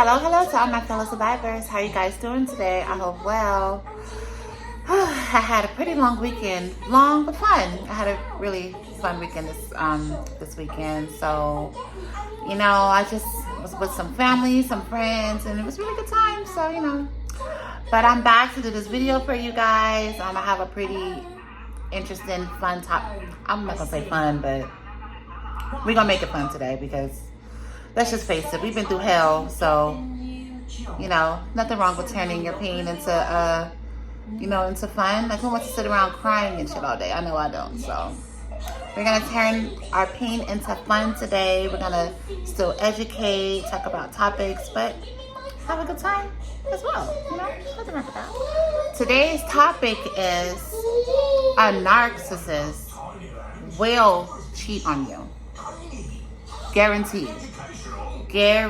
Hello to all my fellow survivors. How you guys doing today? I hope well. I had a pretty long weekend, long but fun. I had a really fun weekend this weekend. So, I just was with some family, some friends, and it was a really good time. So, but I'm back to do this video for you guys. I have a pretty interesting, fun topic. I'm not gonna say fun, but we're gonna make it fun today because let's just face it, we've been through hell. So, nothing wrong with turning your pain into into fun. Like, who wants to sit around crying and shit all day? I know I don't. So we're gonna turn our pain into fun today. We're gonna still educate, talk about topics, but have a good time as well. Nothing wrong with that. Today's topic is a narcissist will cheat on you. Guaranteed. He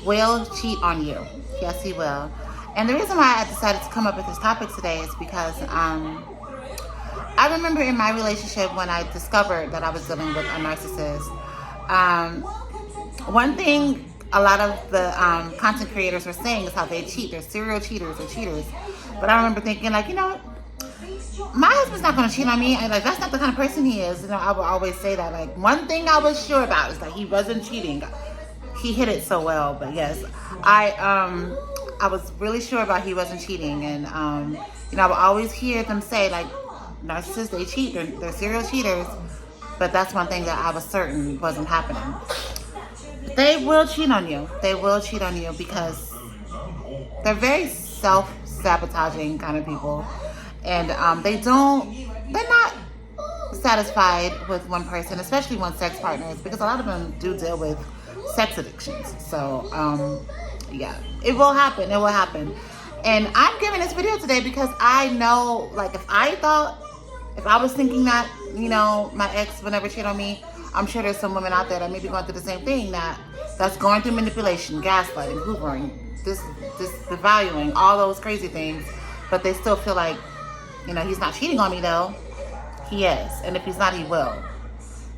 will cheat on you. Yes, he will. And the reason why I decided to come up with this topic today is because I remember in my relationship when I discovered that I was dealing with a narcissist. One thing a lot of the content creators were saying is how they cheat. They're serial cheaters or cheaters. But I remember thinking, like, my husband's not going to cheat on me. And, like, that's not the kind of person he is. I would always say that. Like, one thing I was sure about is that he wasn't cheating. He hit it so well. But yes, I was really sure about he wasn't cheating. And, I would always hear them say, like, narcissists, they cheat. They're serial cheaters. But that's one thing that I was certain wasn't happening. They will cheat on you. They will cheat on you because they're very self-sabotaging kind of people. And they're not satisfied with one person, especially one sex partners, because a lot of them do deal with sex addictions. So, yeah, it will happen. It will happen. And I'm giving this video today because I know, like, if I was thinking that, my ex would never cheat on me, I'm sure there's some women out there that may be going through the same thing, that's going through manipulation, gaslighting, hoovering, devaluing, all those crazy things, but they still feel like, he's not cheating on me though. He is. And if he's not, he will.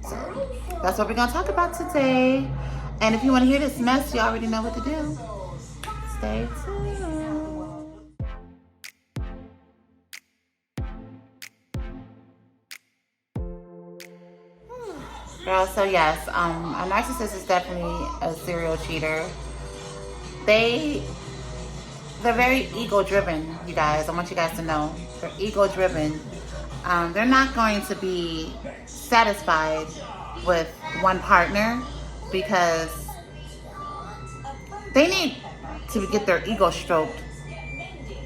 So that's what we're going to talk about today. And if you want to hear this mess, you already know what to do. Stay tuned. Girl, so yes, a narcissist is definitely a serial cheater. They're very ego-driven, you guys. I want you guys to know. They're ego-driven. They're not going to be satisfied with one partner because they need to get their ego stroked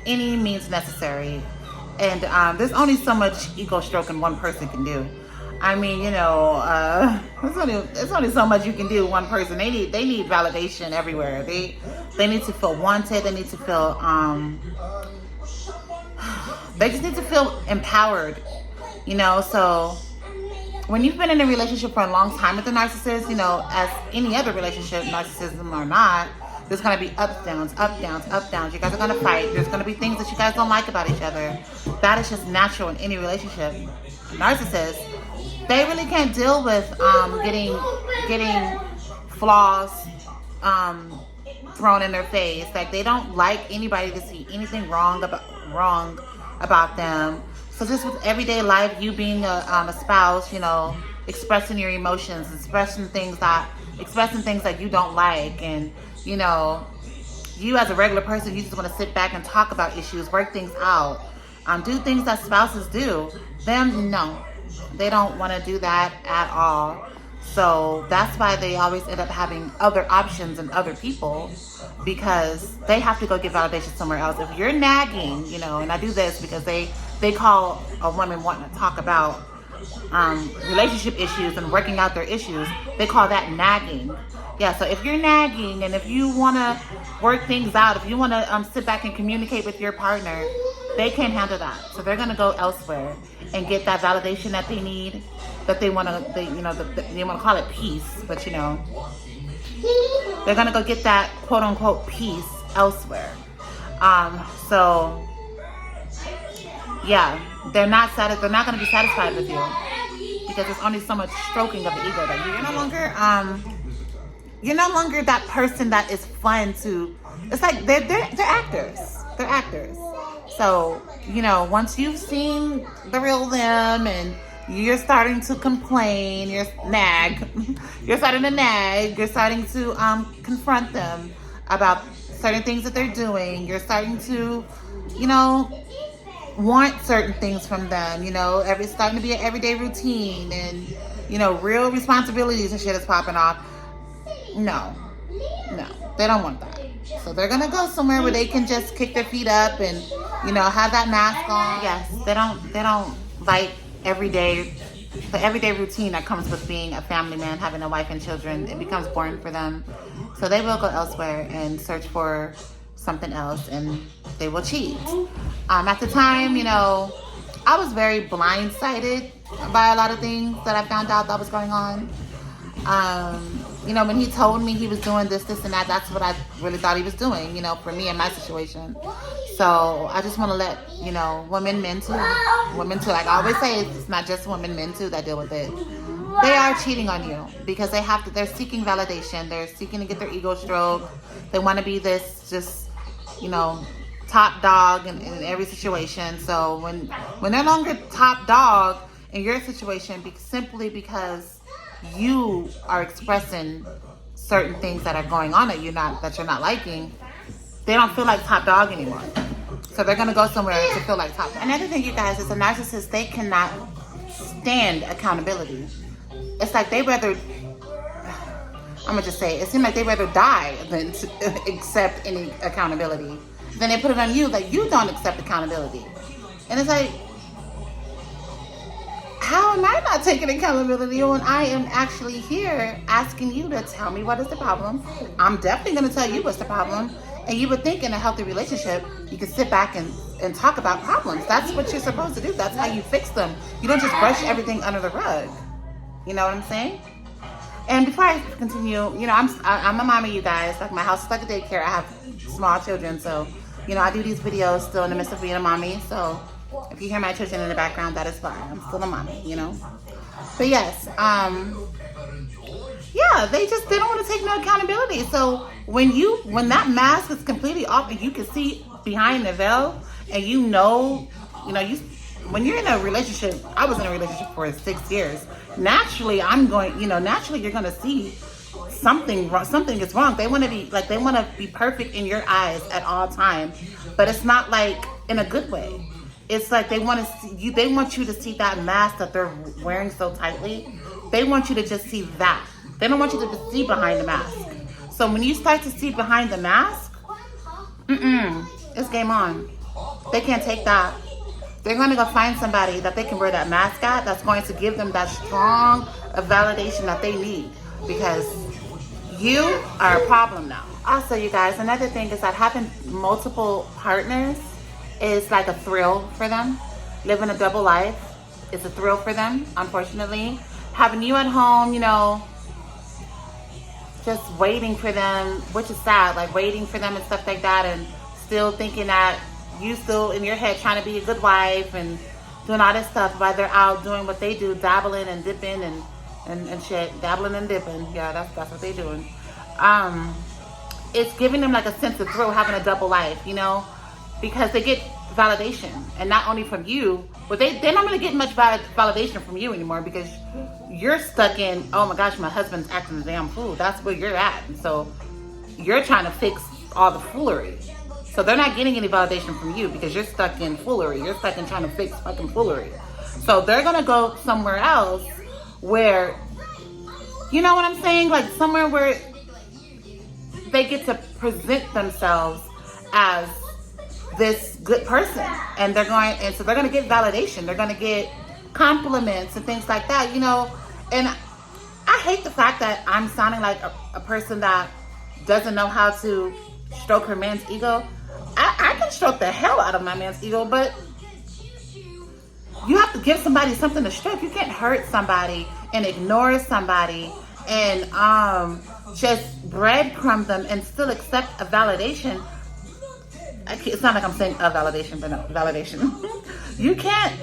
any means necessary. And there's only so much ego stroking one person can do. I mean, there's only so much you can do. One person, they need validation everywhere. They need to feel wanted. They need to feel they just need to feel empowered. So when you've been in a relationship for a long time with a narcissist, as any other relationship, narcissism or not, there's gonna be ups, downs. You guys are gonna fight. There's gonna be things that you guys don't like about each other. That is just natural in any relationship. Narcissists, they really can't deal with getting flaws thrown in their face. Like, they don't like anybody to see anything wrong about them. So just with everyday life, you being a spouse, expressing your emotions, expressing things that you don't like, and you as a regular person, you just want to sit back and talk about issues, work things out, do things that spouses do. Them, no. They don't want to do that at all. So that's why they always end up having other options and other people, because they have to go get validation somewhere else. If you're nagging, and I do this because they call a woman wanting to talk about relationship issues and working out their issues, they call that nagging. Yeah, so if you're nagging and if you want to work things out, if you want to sit back and communicate with your partner, they can't handle that. So they're going to go elsewhere and get that validation that they need, that they want to, they want to call it peace, but they're going to go get that quote unquote peace elsewhere. So yeah, they're not going to be satisfied with you because there's only so much stroking of the ego that you're no longer you're no longer that person that is fun to. It's like they're actors. They're actors. So, you know, once you've seen the real them and you're starting to complain, you're starting to nag, you're starting to confront them about certain things that they're doing, you're starting to, you know, want certain things from them, you know, it's starting to be an everyday routine, and, you know, real responsibilities and shit is popping off. No, they don't want that. So they're gonna go somewhere where they can just kick their feet up and, you know, have that mask on. Yes, they don't like the everyday routine that comes with being a family man, having a wife and children. It becomes boring for them. So they will go elsewhere and search for something else, and they will cheat. At the time, you know, I was very blindsided by a lot of things that I found out that was going on. You know, when he told me he was doing this and that, that's what I really thought he was doing, you know, for me in my situation. So I just want to let, you know, men too. Like I always say, it's not just women, men too that deal with it. They are cheating on you because they're seeking validation. They're seeking to get their ego stroked. They want to be this just, you know, top dog in every situation. So when they're no longer top dog in your situation, simply because you are expressing certain things that are going on that you're not liking, they don't feel like top dog anymore. So they're gonna go somewhere to feel like top dog. Another thing, you guys, is a narcissist, they cannot stand accountability. It's like I'm gonna just say, it seems like they rather die than to accept any accountability. Then they put it on you that you don't accept accountability. And it's like, how am I not taking accountability when I am actually here asking you to tell me what is the problem? I'm definitely going to tell you what's the problem. And you would think in a healthy relationship, you can sit back and talk about problems. That's what you're supposed to do. That's how you fix them. You don't just brush everything under the rug. You know what I'm saying? And before I continue, you know, I'm a mommy, you guys. Like, my house is like a daycare. I have small children. So, you know, I do these videos still in the midst of being a mommy. So if you hear my children in the background, that is fine. I'm still a mommy, you know. But yes, yeah, they don't want to take no accountability. So when that mask is completely off and you can see behind the veil, and you know, when you're in a relationship, I was in a relationship for 6 years. Naturally, naturally you're gonna see something is wrong. They want to be perfect in your eyes at all times, but it's not like in a good way. It's like they want you to see that mask that they're wearing so tightly. They want you to just see that. They don't want you to see behind the mask. So when you start to see behind the mask, it's game on. They can't take that. They're going to go find somebody that they can wear that mask at, that's going to give them that strong validation that they need, because you are a problem now. Also, you guys, another thing is that having multiple partners is like a thrill for them. Living a double life is a thrill for them, unfortunately. Having you at home, you know, just waiting for them, which is sad, like waiting for them and stuff like that, and still thinking that you still in your head trying to be a good wife and doing all this stuff while they're out doing what they do, dabbling and dipping and shit. Dabbling and dipping. Yeah, that's what they're doing. It's giving them like a sense of thrill having a double life, you know, because they get validation, and not only from you, but they're not going to get much validation from you anymore, because you're stuck in, oh my gosh, my husband's acting a damn fool. That's where you're at. And so you're trying to fix all the foolery. So they're not getting any validation from you because you're stuck in foolery. You're stuck in trying to fix fucking foolery. So they're going to go somewhere else where, you know what I'm saying? Like somewhere where they get to present themselves as this good person, and so they're going to get validation. They're going to get compliments and things like that, you know. And I hate the fact that I'm sounding like a person that doesn't know how to stroke her man's ego. I can stroke the hell out of my man's ego, but you have to give somebody something to stroke. You can't hurt somebody and ignore somebody and just breadcrumb them and still accept a validation. It's not like I'm saying a validation, but no, validation. You can't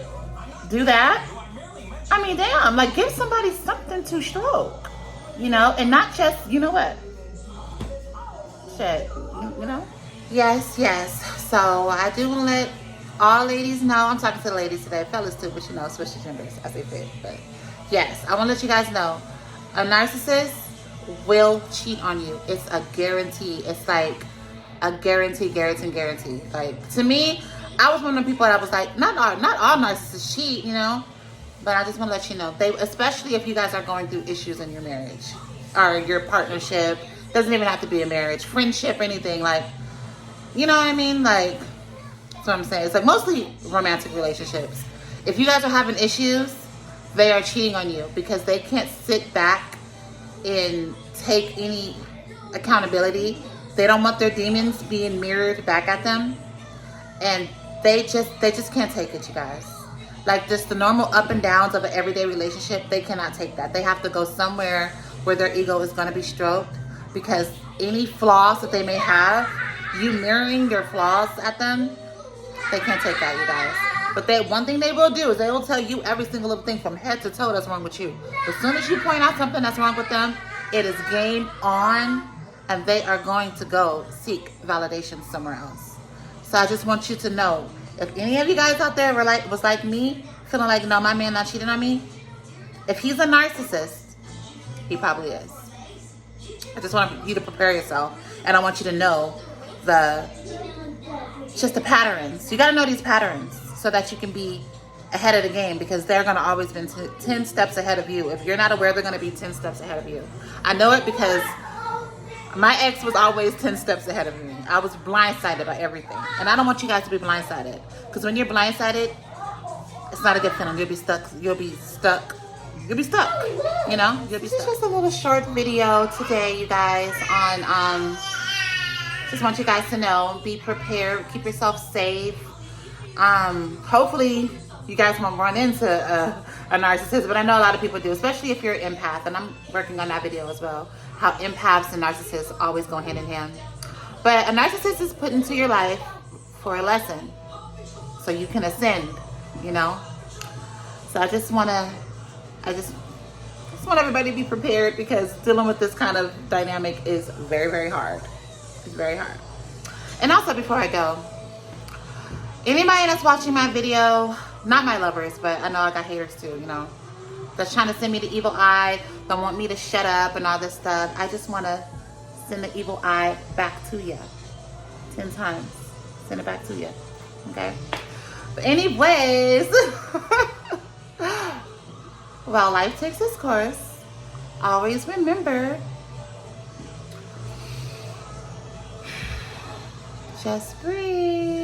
do that. I mean, damn, like give somebody something to stroke, you know, and not just, you know what? Shit, you know? Yes, yes. So I do want to let all ladies know. I'm talking to the ladies today, fellas too, but you know, switch the genders as they fit. But yes, I want to let you guys know, a narcissist will cheat on you. It's a guarantee. It's like a guarantee. Like, to me, I was one of the people that was like, not all narcissists cheat, you know, but I just want to let you know, they, especially if you guys are going through issues in your marriage or your partnership, doesn't even have to be a marriage, friendship, anything, like, you know what I mean? Like, that's what I'm saying. It's like mostly romantic relationships. If you guys are having issues, they are cheating on you because they can't sit back and take any accountability. They don't want their demons being mirrored back at them. And they just can't take it, you guys. Like, just the normal up and downs of an everyday relationship, they cannot take that. They have to go somewhere where their ego is going to be stroked, because any flaws that they may have, you mirroring their flaws at them, they can't take that, you guys. But one thing they will do is they will tell you every single little thing from head to toe that's wrong with you. As soon as you point out something that's wrong with them, it is game on, and they are going to go seek validation somewhere else. So I just want you to know, if any of you guys out there was like me, feeling like, no, my man not cheating on me, if he's a narcissist, he probably is. I just want you to prepare yourself, and I want you to know the patterns. You got to know these patterns so that you can be ahead of the game, because they're going to always be 10 steps ahead of you. If you're not aware, they're going to be 10 steps ahead of you. I know it because my ex was always 10 steps ahead of me. I was blindsided by everything. And I don't want you guys to be blindsided, because when you're blindsided, it's not a good feeling. You'll be stuck. You know? You'll be stuck. This is just a little short video today, you guys, on just want you guys to know, be prepared, keep yourself safe. Hopefully you guys won't run into a narcissist, but I know a lot of people do, especially if you're an empath, and I'm working on that video as well, how empaths and narcissists always go hand in hand. But a narcissist is put into your life for a lesson, so you can ascend, you know? So I just want everybody to be prepared, because dealing with this kind of dynamic is very, very hard. It's very hard. And also, before I go, anybody that's watching my video, not my lovers, but I know I got haters too, you know, that's trying to send me the evil eye, don't want me to shut up and all this stuff, I just want to send the evil eye back to you 10 times. Send it back to you. Okay? But anyways, while life takes its course, always remember, just breathe.